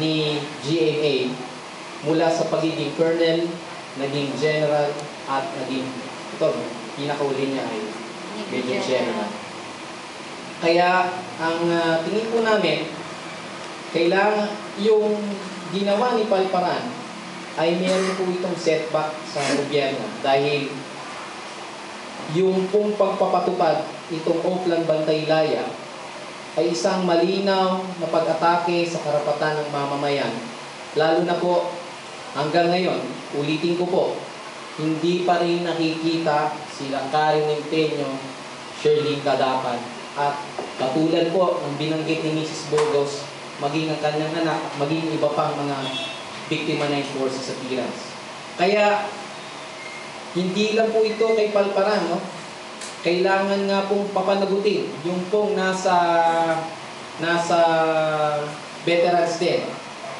ni GMA mula sa pagiging colonel, naging general, at naging, ito, pinakauli niya ay major general. Kaya, ang tingin po namin, kailangan yung ginawa ni Palparan ay meron po itong setback sa gobyerno dahil yung pong pagpapatupad itong Oplan Bantay-Laya ay isang malinaw na pag-atake sa karapatan ng mamamayan. Lalo na po hanggang ngayon, ulitin ko po, hindi pa rin nakikita sila Karen Empeño, Shirley Cadapan, at katulad po ng binanggit ni Mrs. Burgos, maging ang kanyang anak, maging iba pang mga biktima na forces sa appearance. Kaya, hindi lang po ito kay Palparan, no? Kailangan nga pong papanagutin yung pong nasa veterans din.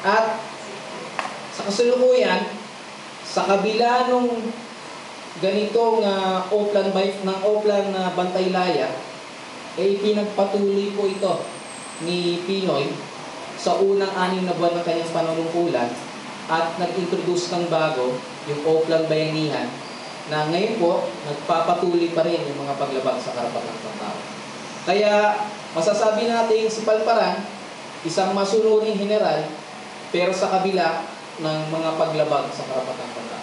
At sa kasalukuyan, sa kabila nung ganitong Oplan Bantay-Laya, ay pinagpatuloy po ito ni Pinoy sa unang 6 na buwan ng kanyang panunungkulan at nag-introduce ng bago yung Oplan Bayanihan na ngayon po nagpapatuloy pa rin yung mga paglabag sa karapatan ng tao. Kaya masasabi natin si Palparan, isang masunuring general pero sa kabila ng mga paglabag sa karapatan ng tao.